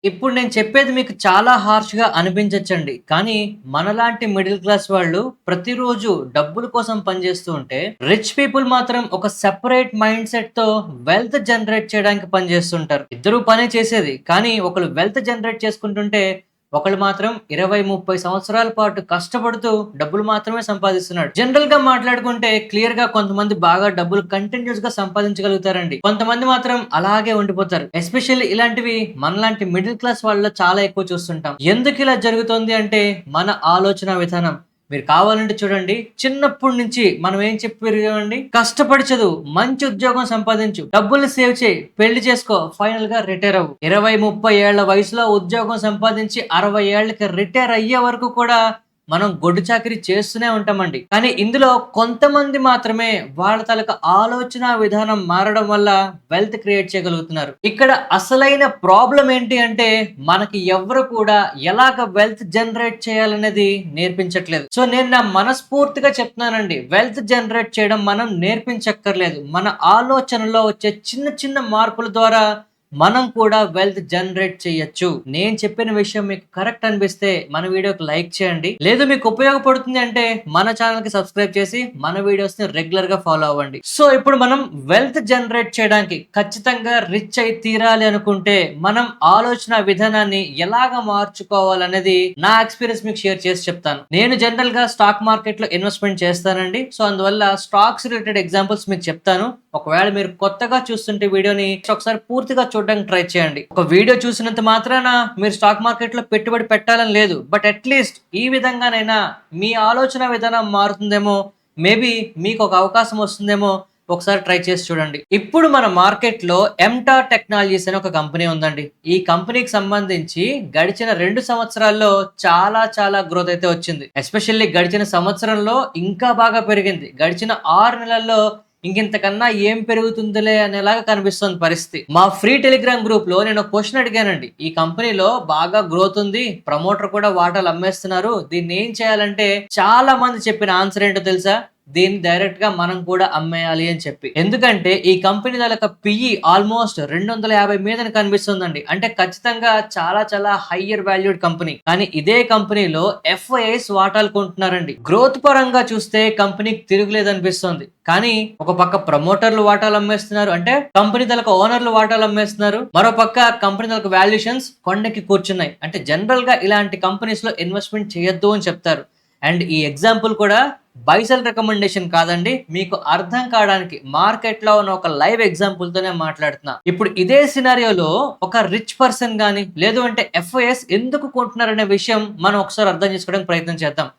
ఇప్పుడు నేను చెప్పేది మీకు చాలా హార్ష్‌గా అనిపించొచ్చండి. కానీ మనలాంటి మిడిల్ క్లాస్ వాళ్ళు ప్రతిరోజు డబ్బుల కోసం పనిచేస్తూ ఉంటే, రిచ్ పీపుల్ మాత్రం ఒక సెపరేట్ మైండ్ సెట్‌తో వెల్త్ జనరేట్ చేయడానికి పనిచేస్తుంటారు. ఇద్దరూ పనే చేసేది. కానీ ఒకళ్ళు వెల్త్ జనరేట్ చేసుకుంటుంటే, ఒకళ్ళు మాత్రం 20, 30 సంవత్సరాల పాటు కష్టపడుతూ డబ్బులు మాత్రమే సంపాదిస్తున్నాడు. జనరల్‌గా మాట్లాడుకుంటే క్లియర్‌గా కొంతమంది బాగా డబ్బులు కంటిన్యూయస్‌గా సంపాదించగలుగుతారండి. కొంతమంది మాత్రం అలాగే ఉండిపోతారు. ఎస్పెషల్లీ ఇలాంటివి మనలాంటి మిడిల్ క్లాస్ వాళ్ళలో చాలా ఎక్కువ చూస్తుంటాం. ఎందుకిలా జరుగుతోంది అంటే మన ఆలోచన విధానం. మీరు కావాలంటే చూడండి, చిన్నప్పటి నుంచి మనం ఏం చెప్పి పెరిగామండి? కష్టపడి చదువు, మంచి ఉద్యోగం సంపాదించు, డబ్బుల్ని సేవ్ చేయి, పెళ్లి చేసుకో, ఫైనల్ గా రిటైర్ అవ్వు. 20, 30 ఏళ్ల వయసులో ఉద్యోగం సంపాదించి 60 ఏళ్లకి రిటైర్ అయ్యే వరకు కూడా మనం గొడ్డు చాకిరీ చేస్తూనే ఉంటామండి. కానీ ఇందులో కొంతమంది మాత్రమే వాళ్ళ తాలూకా ఆలోచన విధానం మారడం వల్ల వెల్త్ క్రియేట్ చేయగలుగుతున్నారు. ఇక్కడ అసలైన ప్రాబ్లం ఏంటి అంటే మనకి ఎవ్వరు కూడా ఎలాగ వెల్త్ జనరేట్ చేయాలనేది నేర్పించట్లేదు. సో నేను నా మనస్ఫూర్తిగా చెప్తున్నానండి. వెల్త్ జనరేట్ చేయడం మనం నేర్పించక్కర్లేదు. మన ఆలోచనలో వచ్చే చిన్న చిన్న మార్పుల ద్వారా మనం కూడా వెల్త్ జనరేట్ చేయొచ్చు. నేను చెప్పిన విషయం మీకు కరెక్ట్ అనిపిస్తే మన వీడియోకి లైక్ చేయండి. లేదు మీకు ఉపయోగపడుతుంది అంటే మన ఛానల్ కి సబ్స్క్రైబ్ చేసి మన వీడియోస్ ని రెగ్యులర్ గా ఫాలో అవ్వండి. సో ఇప్పుడు మనం వెల్త్ జనరేట్ చేయడానికి ఖచ్చితంగా రిచ్ అయి తీరాలి అనుకుంటే మనం ఆలోచన విధానాన్ని ఎలాగ మార్చుకోవాలనేది నా ఎక్స్పీరియన్స్ మీకు షేర్ చేసి చెప్తాను. నేను జనరల్ గా స్టాక్ మార్కెట్ లో ఇన్వెస్ట్మెంట్ చేస్తానండి. సో అందువల్ల స్టాక్స్ రిలేటెడ్ ఎగ్జాంపుల్స్ మీకు చెప్తాను. ఒకవేళ మీరు కొత్తగా చూస్తుంటే వీడియోని ఒకసారి పూర్తిగా చూడడానికి ట్రై చేయండి. ఒక వీడియో చూసినంత మాత్రాన మీరు స్టాక్ మార్కెట్ లో పెట్టుబడి పెట్టాలని లేదు. బట్ అట్లీస్ట్ ఈ విధంగానైనా మీ ఆలోచన విధానం మారుతుందేమో, మేబీ మీకు ఒక అవకాశం వస్తుందేమో ఒకసారి ట్రై చేసి చూడండి. ఇప్పుడు మన మార్కెట్ లో ఎంటార్ టెక్నాలజీస్ అనే ఒక కంపెనీ ఉందండి. ఈ కంపెనీకి సంబంధించి గడిచిన 2 సంవత్సరాల్లో చాలా చాలా గ్రోత్ అయితే వచ్చింది. ఎస్పెషల్లీ గడిచిన సంవత్సరంలో ఇంకా బాగా పెరిగింది. గడిచిన 6 నెలల్లో ఇంకింతకన్నా ఏం పెరుగుతుందిలే అనేలాగా కనిపిస్తుంది పరిస్థితి. మా ఫ్రీ టెలిగ్రామ్ గ్రూప్ లో నేను ఒక క్వశ్చన్ అడిగానండి. ఈ కంపెనీలో బాగా గ్రోత్ ఉంది, ప్రమోటర్ కూడా వాటాలు అమ్మేస్తున్నారు, దీన్ని ఏం చేయాలంటే చాలా మంది చెప్పిన ఆన్సర్ ఏంటో తెలుసా? దీన్ని డైరెక్ట్ గా మనం కూడా అమ్మేయాలి అని చెప్పి. ఎందుకంటే ఈ కంపెనీ తాలూకా పిఈ ఆల్మోస్ట్ 250 మీద కనిపిస్తుందండి. అంటే ఖచ్చితంగా చాలా చాలా హయ్యర్ వాల్యూడ్ కంపెనీ. కానీ ఇదే కంపెనీలో ఎఫ్ఐఎస్ వాటాలు కొంటున్నారండి. గ్రోత్ పరంగా చూస్తే కంపెనీకి తిరుగులేదు అనిపిస్తుంది. కానీ ఒక పక్క ప్రమోటర్లు వాటాలు అమ్మేస్తున్నారు, అంటే కంపెనీ తలకు ఓనర్లు వాటాలు అమ్మేస్తున్నారు. మరో పక్క కంపెనీ తలకు వాల్యుయేషన్స్ కొండకి కూర్చున్నాయి. అంటే జనరల్ గా ఇలాంటి కంపెనీస్ లో ఇన్వెస్ట్మెంట్ చేయొద్దు అని చెప్తారు. అండ్ ఈ ఎగ్జాంపుల్ కూడా బైసెల్ రికమెండేషన్ కాదండి, మీకు అర్థం కావడానికి మార్కెట్ లో ఉన్న ఒక లైవ్ ఎగ్జాంపుల్ తోనే మాట్లాడుతున్నా. ఇప్పుడు ఇదే సినారియోలో ఒక రిచ్ పర్సన్ గానీ లేదు అంటే ఎఫ్ఐఎస్ ఎందుకు కొంటున్నారనే విషయం మనం ఒకసారి అర్థం చేసుకోవడానికి ప్రయత్నం చేద్దాం.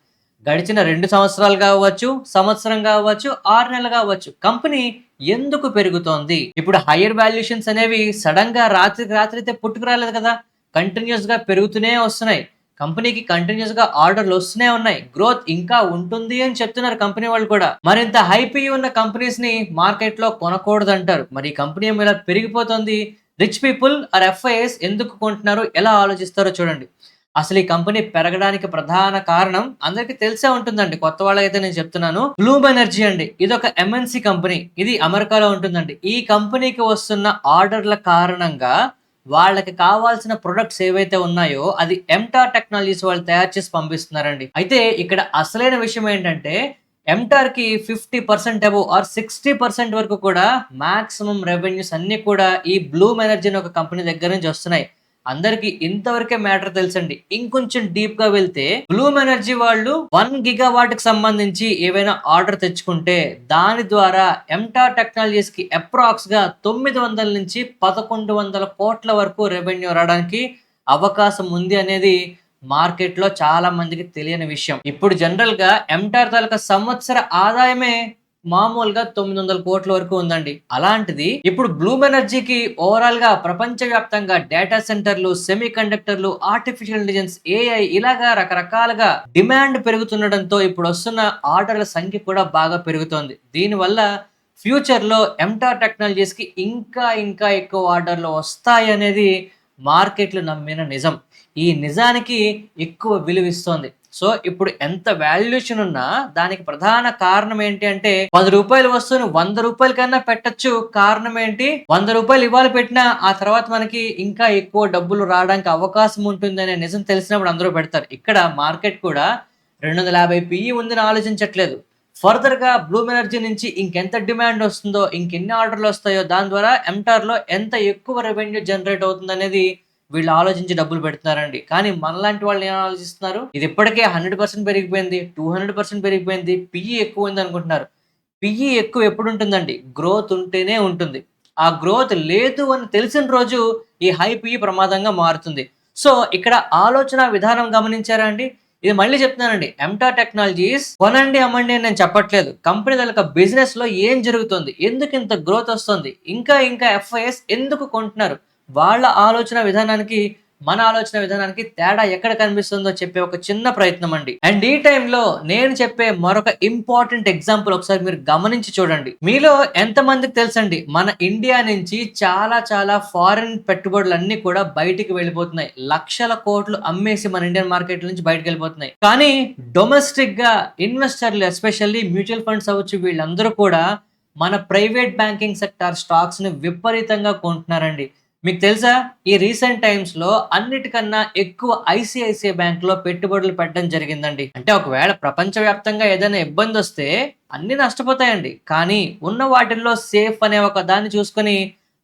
గడిచిన 2 సంవత్సరాలు కావచ్చు, సంవత్సరం కావచ్చు, 6 నెలలు కావచ్చు, కంపెనీ ఎందుకు పెరుగుతోంది? ఇప్పుడు హయ్యర్ వాల్యుయేషన్స్ అనేవి సడన్ గా రాత్రికి రాత్రి అయితే పుట్టుకు రాలేదు కదా. కంటిన్యూస్ గా పెరుగుతూనే వస్తున్నాయి. కంపెనీకి కంటిన్యూస్ గా ఆర్డర్లు వస్తూనే ఉన్నాయి. గ్రోత్ ఇంకా ఉంటుంది అని చెప్తున్నారు కంపెనీ వాళ్ళు కూడా. మరింత హైపీ ఉన్న కంపెనీస్ ని మార్కెట్ లో కొనకూడదు అంటారు. మరి ఈ కంపెనీ ఇలా పెరిగిపోతుంది. రిచ్ పీపుల్ ఆర్ ఎఫ్ఐఎస్ ఎందుకు కొంటున్నారు, ఎలా ఆలోచిస్తారో చూడండి. అసలు ఈ కంపెనీ పెరగడానికి ప్రధాన కారణం అందరికీ తెలిసే ఉంటుందండి. కొత్త వాళ్ళకైతే నేను చెప్తున్నాను. బ్లూమ్ ఎనర్జీ అండి. ఇది ఒక ఎంఎన్సి కంపెనీ. ఇది అమెరికాలో ఉంటుందండి. ఈ కంపెనీకి వస్తున్న ఆర్డర్ల కారణంగా వాళ్ళకి కావాల్సిన ప్రొడక్ట్స్ ఏవైతే ఉన్నాయో అది ఎంటార్ టెక్నాలజీస్ వాళ్ళు తయారు చేసి పంపిస్తున్నారండి. అయితే ఇక్కడ అసలైన విషయం ఏంటంటే ఎంటార్ కి 50% అబోవ్ ఆర్ 60% వరకు కూడా మాక్సిమం రెవెన్యూస్ అన్ని కూడా ఈ బ్లూమ్ ఎనర్జీ అనే ఒక కంపెనీ దగ్గర నుంచి వస్తున్నాయి. అందరికి ఇంతవరకే మ్యాటర్ తెలుసండి. ఇంకొంచెం డీప్ గా వెళ్తే బ్లూమ్ ఎనర్జీ వాళ్ళు 1 గిగావాట్ కి సంబంధించి ఏవైనా ఆర్డర్ తెచ్చుకుంటే దాని ద్వారా ఎంటార్ టెక్నాలజీస్ కి అప్రాక్స్ గా 900 నుంచి 1100 కోట్ల వరకు రెవెన్యూ రావడానికి అవకాశం ఉంది అనేది మార్కెట్ లో చాలా మందికి తెలియని విషయం. ఇప్పుడు జనరల్ గా ఎంటార్ తాలూకా సంవత్సర ఆదాయమే మామూలుగా 900 కోట్ల వరకు ఉందండి. అలాంటిది ఇప్పుడు బ్లూమ్ ఎనర్జీకి ఓవరాల్ గా ప్రపంచవ్యాప్తంగా డేటా సెంటర్లు, సెమీ కండక్టర్లు, ఆర్టిఫిషియల్ ఇంటెలిజెన్స్, ఏఐ ఇలాగా రకరకాలుగా డిమాండ్ పెరుగుతుండడంతో ఇప్పుడు వస్తున్న ఆర్డర్ల సంఖ్య కూడా బాగా పెరుగుతోంది. దీనివల్ల ఫ్యూచర్ లో ఎంటార్ టెక్నాలజీస్ కి ఇంకా ఇంకా ఎక్కువ ఆర్డర్లు వస్తాయి అనేది మార్కెట్లు నమ్మిన నిజం. ఈ నిజానికి ఎక్కువ విలువిస్తోంది. సో ఇప్పుడు ఎంత వాల్యుయేషన్ ఉన్నా దానికి ప్రధాన కారణం ఏంటి అంటే, రూ. 10 వస్తువుని రూ. 100 కన్నా పెట్టొచ్చు. కారణం ఏంటి? రూ. 100 ఇవాళ పెట్టినా ఆ తర్వాత మనకి ఇంకా ఎక్కువ డబ్బులు రావడానికి అవకాశం ఉంటుందనే నిజం తెలిసినప్పుడు అందరూ పెడతారు. ఇక్కడ మార్కెట్ కూడా 250 పిఈ ఉందని ఆలోచించట్లేదు. ఫర్దర్‌గా బ్లూమ్ ఎనర్జీ నుంచి ఇంకెంత డిమాండ్ వస్తుందో, ఇంకెన్ని ఆర్డర్‌లు వస్తాయో, దాని ద్వారా ఎంటార్‌లో ఎంత ఎక్కువ రెవెన్యూ జనరేట్ అవుతుందనేది వీళ్ళు ఆలోచించి డబ్బులు పెడుతున్నారండి. కానీ మనలాంటి వాళ్ళు ఏం ఆలోచిస్తున్నారు? ఇది ఇప్పటికే 100% పెరిగిపోయింది, 200% పెరిగిపోయింది, పిఈ ఎక్కువ ఉంది అనుకుంటున్నారు. పిఈ ఎక్కువ ఎప్పుడుంటుందండి? గ్రోత్ ఉంటేనే ఉంటుంది. ఆ గ్రోత్ లేదు అని తెలిసిన రోజు ఈ హై పిఈ ప్రమాదంగా మారుతుంది. సో, ఇక్కడ ఆలోచన విధానం గమనించారా అండి? ఇది మళ్ళీ చెప్తున్నానండి. ఎంటార్ టెక్నాలజీస్ కొనండి, అమ్మండి అని నేను చెప్పట్లేదు. కంపెనీ తాలూకా బిజినెస్‌లో ఏం జరుగుతుంది? ఎందుకు ఇంత గ్రోత్ వస్తుంది? ఇంకా ఇంకా ఎఫ్ఐఎస్ ఎందుకు కొంటున్నారు? వాళ్ళ ఆలోచన విధానానికి, మన ఆలోచన విధానానికి తేడా ఎక్కడ కనిపిస్తుందో చెప్పే ఒక చిన్న ప్రయత్నం అండి. అండ్ ఈ టైంలో నేను చెప్పే మరొక ఇంపార్టెంట్ ఎగ్జాంపుల్ ఒకసారి మీరు గమనించి చూడండి. మీలో ఎంతమందికి తెలుసండి, మన ఇండియా నుంచి చాలా చాలా ఫారిన్ పెట్టుబడులన్నీ కూడా బయటికి వెళ్ళిపోతున్నాయి. లక్షల కోట్లు అమ్మేసి మన ఇండియన్ మార్కెట్ నుంచి బయటకు వెళ్ళిపోతున్నాయి. కానీ డొమెస్టిక్ గా ఇన్వెస్టర్లు, ఎస్పెషల్లీ మ్యూచువల్ ఫండ్స్ అవ్వచ్చు, వీళ్ళందరూ కూడా మన ప్రైవేట్ బ్యాంకింగ్ సెక్టార్ స్టాక్స్ ని విపరీతంగా కొంటున్నారండి. మీకు తెలుసా? ఈ రీసెంట్ టైమ్స్‌లో అన్నిటికన్నా ఎక్కువ ఐసీఐసీఐ బ్యాంక్‌లో పెట్టుబడులు పెట్టడం జరిగిందండి. అంటే ఒకవేళ ప్రపంచవ్యాప్తంగా ఏదైనా ఇబ్బందొస్తే అన్నీ నష్టపోతాయండి. కానీ ఉన్న వాటిల్లో సేఫ్ అనే ఒక దాన్ని చూసుకొని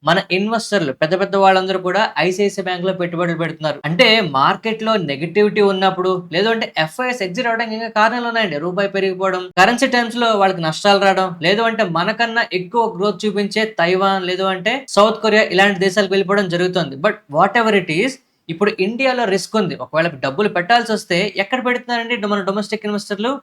మన ఇన్వెస్టర్లు, పెద్ద పెద్ద వాళ్ళందరూ కూడా ఐసీఐసీఐ బ్యాంక్‌లో పెట్టుబడులు పెడుతున్నారు. అంటే మార్కెట్‌లో నెగటివిటీ ఉన్నప్పుడు, లేదు అంటే ఎఫ్ఐఎస్ ఎగ్జిట్ అవ్వడానికి ఇంకా కారణాలు ఉన్నాయండి. రూపాయి పెరిగిపోవడం, కరెన్సీ టర్మ్స్‌లో వాళ్ళకి నష్టాలు రావడం, లేదు అంటే మనకన్నా ఎక్కువ గ్రోత్ చూపించే తైవాన్, లేదు అంటే సౌత్ కొరియా ఇలాంటి దేశాలకు వెళ్ళిపోవడం జరుగుతుంది. But what ever it is, ఇప్పుడు ఇండియాలో రిస్క్ ఉంది. ఒకవేళ డబ్బులు పెట్టాల్సొస్తే ఎక్కడ పెడుతున్నారండి మన డొమెస్టిక్ ఇన్వెస్టర్లు?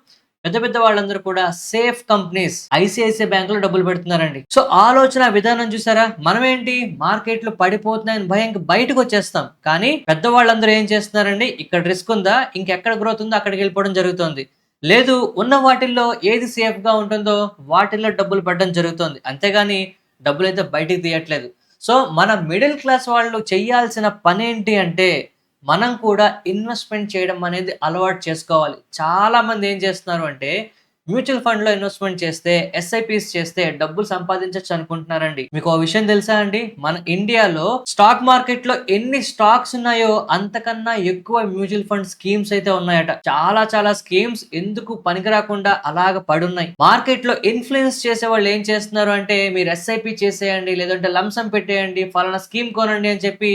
పెద్ద పెద్ద వాళ్ళందరూ కూడా సేఫ్ కంపెనీస్ ఐసిఐసిఐ బ్యాంకులో డబ్బులు పెడుతున్నారండి. సో ఆలోచన విధానం చూసారా? మనం ఏంటి, మార్కెట్లు పడిపోతున్నాయని భయంకి బయటకు వచ్చేస్తాం. కానీ పెద్దవాళ్ళందరూ ఏం చేస్తున్నారండి, ఇక్కడ రిస్క్ ఉందా, ఇంకెక్కడ గ్రోత్ ఉందో అక్కడికి వెళ్ళిపోవడం జరుగుతుంది. లేదు, ఉన్న వాటిల్లో ఏది సేఫ్ గా ఉంటుందో వాటిల్లో డబ్బులు పెట్టడం జరుగుతుంది. అంతేగాని డబ్బులైతే బయటికి తీయట్లేదు. సో మన మిడిల్ క్లాస్ వాళ్ళు చేయాల్సిన పనేంటి అంటే, మనం కూడా ఇన్వెస్ట్‌మెంట్ చేయడం అనేది అలవాటు చేసుకోవాలి. చాలామంది ఏం చేస్తున్నారు అంటే, మ్యూచువల్ ఫండ్‌లో ఇన్వెస్ట్‌మెంట్ చేస్తే, ఎస్ఐపీస్ చేస్తే డబ్బులు సంపాదించొచ్చు అనుకుంటున్నారండి. మీకో విషయం తెలుసా అండి? మన ఇండియాలో స్టాక్ మార్కెట్‌లో ఎన్ని స్టాక్స్ ఉన్నాయో అంతకన్నా ఎక్కువ మ్యూచువల్ ఫండ్ స్కీమ్స్ అయితే ఉన్నాయట. చాలా చాలా స్కీమ్స్ ఎందుకు పనికిరాకుండా అలాగ పడున్నాయి. మార్కెట్‌లో ఇన్‌ఫ్లుయెన్స్ చేసేవాళ్ళు ఏం చేస్తున్నారు అంటే, మీరు ఎస్ఐపీ చేసేయండి, లేదంటే లంప్ సమ్ పెట్టేయండి, ఫలానా స్కీమ్ కొనండి అని చెప్పి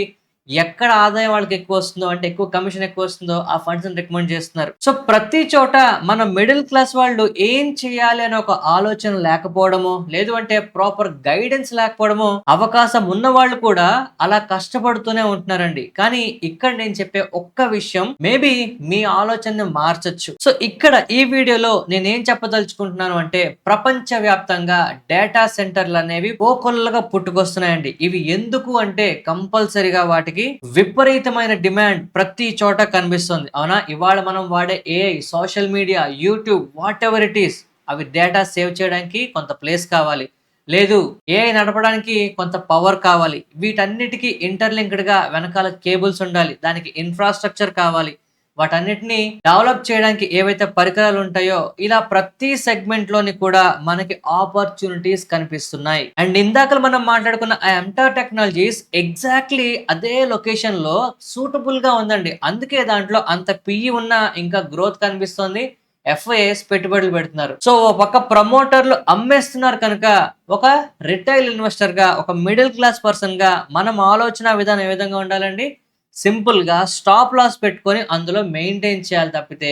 ఎక్కడ ఆదాయం వాళ్ళకి ఎక్కువ వస్తుందో, అంటే ఎక్కువ కమిషన్ ఎక్కువ వస్తుందో ఆ ఫండ్స్ రికమెండ్ చేస్తున్నారు. సో ప్రతి చోట మన మిడిల్ క్లాస్ వాళ్ళు ఏం చేయాలి అనే ఒక ఆలోచన లేకపోవడమో, లేదు అంటే ప్రాపర్ గైడెన్స్ లేకపోవడమో, అవకాశం ఉన్న వాళ్ళు కూడా అలా కష్టపడుతూనే ఉంటున్నారండి. కానీ ఇక్కడ నేను చెప్పే ఒక్క విషయం మేబీ మీ ఆలోచనని మార్చొచ్చు. సో ఇక్కడ ఈ వీడియోలో నేనేం చెప్పదలుచుకుంటున్నాను అంటే, ప్రపంచ వ్యాప్తంగా డేటా సెంటర్లు అనేవి కోకొల్లగా పుట్టుకొస్తున్నాయండి. ఇవి ఎందుకు అంటే కంపల్సరిగా వాటికి విపరీతమైన డిమాండ్ ప్రతి చోట కనిపిస్తుంది. అవునా? ఇవాళ మనం వాడే AI, social media, YouTube, what ever it is, అవి డేటా సేవ్ చేయడానికి కొంత ప్లేస్ కావాలి. లేదు, ఏఐ నడపడానికి కొంత పవర్ కావాలి. వీటన్నిటికీ ఇంటర్లింక్డ్ గా వెనకాల కేబుల్స్ ఉండాలి. దానికి ఇన్ఫ్రాస్ట్రక్చర్ కావాలి. వాటన్నిటిని డెవలప్ చేయడానికి ఏవైతే పరికరాలు ఉంటాయో, ఇలా ప్రతి సెగ్మెంట్ లోని కూడా మనకి ఆపర్చునిటీస్ కనిపిస్తున్నాయి. అండ్ ఇందాక మనం మాట్లాడుకున్న ఆ ఎంటార్ టెక్నాలజీస్ ఎగ్జాక్ట్లీ అదే లొకేషన్ లో సూటబుల్ గా ఉందండి. అందుకే దాంట్లో అంత పిఈ ఉన్న ఇంకా గ్రోత్ కనిపిస్తుంది. ఎఫ్ఐఎస్ పెట్టుబడులు పెడుతున్నారు. సో ఓ పక్క ప్రమోటర్లు అమ్మేస్తున్నారు కనుక, ఒక రిటైల్ ఇన్వెస్టర్ గా, ఒక మిడిల్ క్లాస్ పర్సన్ గా మనం ఆలోచన విధానం ఏ విధంగా ఉండాలండి? సింపుల్ గా స్టాప్ లాస్ పెట్టుకొని అందులో మెయింటైన్ చేయాలి తప్పితే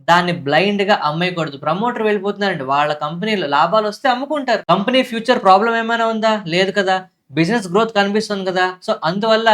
దాన్ని బ్లైండ్ గా అమ్మేయకూడదు. ప్రమోటర్ వెళ్ళిపోతున్నారండి, వాళ్ళ కంపెనీలో లాభాలు వస్తే అమ్ముకుంటారు. కంపెనీ ఫ్యూచర్ ప్రాబ్లం ఏమైనా ఉందా? లేదు కదా. బిజినెస్ గ్రోత్ కనిపిస్తుంది కదా. సో అందువల్ల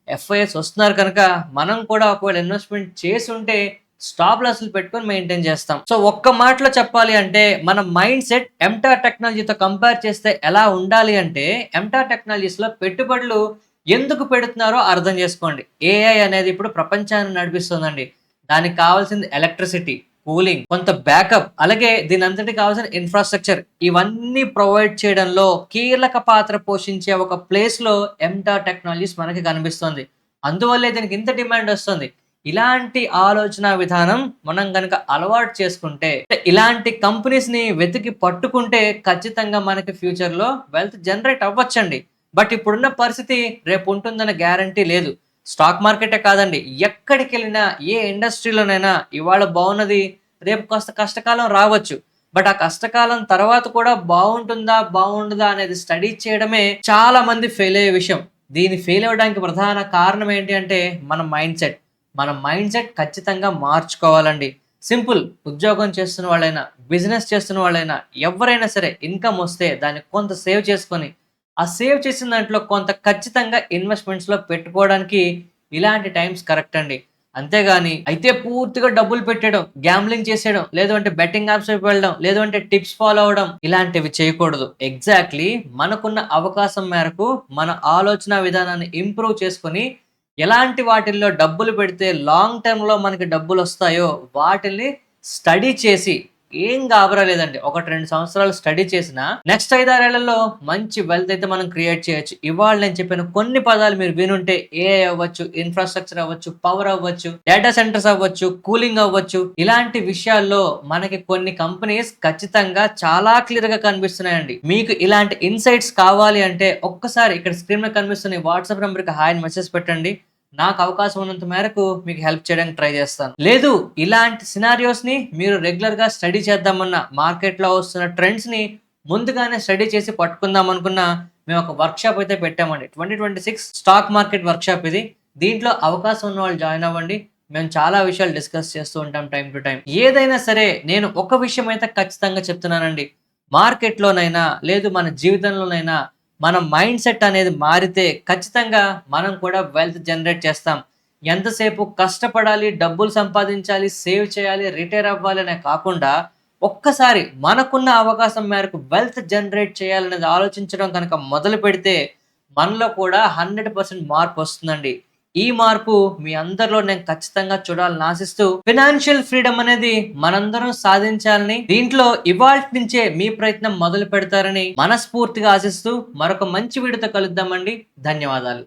ఎఫ్ఐఎస్ వస్తున్నారు కనుక మనం కూడా ఒకవేళ ఇన్వెస్ట్మెంట్ చేసి ఉంటే స్టాప్ లాస్లు పెట్టుకొని మెయింటైన్ చేస్తాం. సో ఒక్క మాటలో చెప్పాలి అంటే, మన మైండ్ సెట్ ఎంటార్ టెక్నాలజీతో కంపేర్ చేస్తే ఎలా ఉండాలి అంటే, ఎంటార్ టెక్నాలజీస్ లో పెట్టుబడులు ఎందుకు పెడుతున్నారో అర్థం చేసుకోండి. ఏఐ అనేది ఇప్పుడు ప్రపంచాన్ని నడిపిస్తుందండి. దానికి కావాల్సింది ఎలక్ట్రిసిటీ, కూలింగ్, కొంత బ్యాకప్, అలాగే దీని అంతటికి కావాల్సిన ఇన్ఫ్రాస్ట్రక్చర్, ఇవన్నీ ప్రొవైడ్ చేయడంలో కీలక పాత్ర పోషించే ఒక ప్లేస్ లో ఎంటార్ టెక్నాలజీస్ మనకి కనిపిస్తుంది. అందువల్లే దీనికి ఇంత డిమాండ్ వస్తుంది. ఇలాంటి ఆలోచన విధానం మనం గనక అలవాటు చేసుకుంటే, ఇలాంటి కంపెనీస్‌ని వెతికి పట్టుకుంటే ఖచ్చితంగా మనకి ఫ్యూచర్‌లో వెల్త్ జనరేట్ అవ్వచ్చండి. బట్ ఇప్పుడున్న పరిస్థితి రేపు ఉంటుందన్న గ్యారంటీ లేదు. స్టాక్ మార్కెటే కాదండి. ఎక్కడికెళ్ళినా, ఏ ఇండస్ట్రీలోనైనా ఇవాళ బావున్నది, రేపు కాస్త కష్టకాలం రావచ్చు. బట్ ఆ కష్టకాలం తర్వాత కూడా బావుంటుందా? బావుండదా? అనేది స్టడీ చేయడమే చాలా మంది ఫెయిల్ అయ్యే విషయం. దీన్ని ఫెయిల్ అవ్వడానికి ప్రధాన కారణం ఏంటి అంటే మన మైండ్‌సెట్. మన మైండ్‌సెట్ ఖచ్చితంగా మార్చుకోవాలండి. సింపుల్. ఉద్యోగం చేస్తున్న వాళ్ళైనా, బిజినెస్ చేస్తున్న వాళ్ళైనా, ఎవ్వరైనా సరే ఇన్‌కమ్ వస్తే దాన్ని కొంత సేవ్ చేసుకొని, ఆ సేవ్ చేసిన దాంట్లో కొంత ఖచ్చితంగా ఇన్వెస్ట్‌మెంట్స్‌లో పెట్టుకోవడానికి ఇలాంటి టైమ్స్ కరెక్ట్ అండి. అంతేగాని అయితే పూర్తిగా డబ్బులు పెట్టేయడం, గ్యాంబ్లింగ్ చేసేయడం, లేదు అంటే బెట్టింగ్ యాప్స్ వైపు వెళ్ళడం, లేదు అంటే టిప్స్ ఫాలో అవ్వడం ఇలాంటివి చేయకూడదు. ఎగ్జాక్ట్‌లీ మనకున్న అవకాశం మేరకు మన ఆలోచన విధానాన్ని ఇంప్రూవ్ చేసుకొని, ఎలాంటి వాటిల్లో డబ్బులు పెడితే లాంగ్ టర్మ్‌లో మనకి డబ్బులొస్తాయో వాటిల్ని స్టడీ చేసి ఏం గాబరా లేదండి. 1, 2 సంవత్సరాలు స్టడీ చేసినా నెక్స్ట్ 5, 6 ఏళ్లలో మంచి వెల్త్ అయితే మనం క్రియేట్ చేయొచ్చు. ఇవాళ నేను చెప్పిన కొన్ని పదాలు మీరు వినుంటే ఏఐ అవ్వచ్చు, ఇన్‌ఫ్రాస్ట్రక్చర్ అవ్వచ్చు, పవర్ అవ్వచ్చు, డేటా సెంటర్స్ అవ్వచ్చు, కూలింగ్ అవ్వచ్చు. ఇలాంటి విషయాల్లో మనకి కొన్ని కంపెనీస్ ఖచ్చితంగా చాలా క్లియర్‌గా కనిపిస్తున్నాయండి. మీకు ఇలాంటి ఇన్‌సైట్స్ కావాలి అంటే ఒక్కసారి ఇక్కడ స్క్రీన్ మీద కనిపిస్తున్న ఈ వాట్సాప్ నంబర్‌కి హాయ్ అని మెసేజ్ పెట్టండి. నాకు అవకాశం ఉన్నంత మేరకు మీకు హెల్ప్ చేయడానికి ట్రై చేస్తాను. లేదు ఇలాంటి సినారియోస్‌ని మీరు రెగ్యులర్‌గా స్టడీ చేద్దామన్నా, మార్కెట్‌లో వస్తున్న ట్రెండ్స్‌ని ముందుగానే స్టడీ చేసి పట్టుకుందాం అనుకున్నా, మేము ఒక వర్క్‌షాప్ అయితే పెట్టామండి. 2026 స్టాక్ మార్కెట్ వర్క్‌షాప్ ఇది. దీంట్లో అవకాశం ఉన్నవాళ్ళు జాయిన్ అవ్వండి. మేము చాలా విషయాలు డిస్కస్ చేస్తూ ఉంటాం టైమ్ టు టైమ్. ఏదైనా సరే నేను ఒక విషయం అయితే ఖచ్చితంగా చెప్తున్నానండి. మార్కెట్‌లోనైనా, లేదు మన జీవితంలోనైనా మన మైండ్ సెట్ అనేది మారితే ఖచ్చితంగా మనం కూడా వెల్త్ జనరేట్ చేస్తాం. ఎంతసేపు కష్టపడాలి, డబ్బులు సంపాదించాలి, సేవ్ చేయాలి, రిటైర్ అవ్వాలి అనే కాకుండా ఒక్కసారి మనకున్న అవకాశం మేరకు వెల్త్ జనరేట్ చేయాలనేది ఆలోచించడం కనుక మొదలుపెడితే మనలో కూడా 100% మార్పొస్తుందండి. ఈ మార్పు మీ అందరిలో నేను ఖచ్చితంగా చూడాలని ఆశిస్తూ ఫినాన్షియల్ ఫ్రీడమ్ అనేది మనందరం సాధించాలని, దీంట్లో ఇవాల్టి నుంచే మీ ప్రయత్నం మొదలు పెడతారని మనస్ఫూర్తిగా ఆశిస్తూ మరొక మంచి వీడియోతో కలుద్దామండి. ధన్యవాదాలు.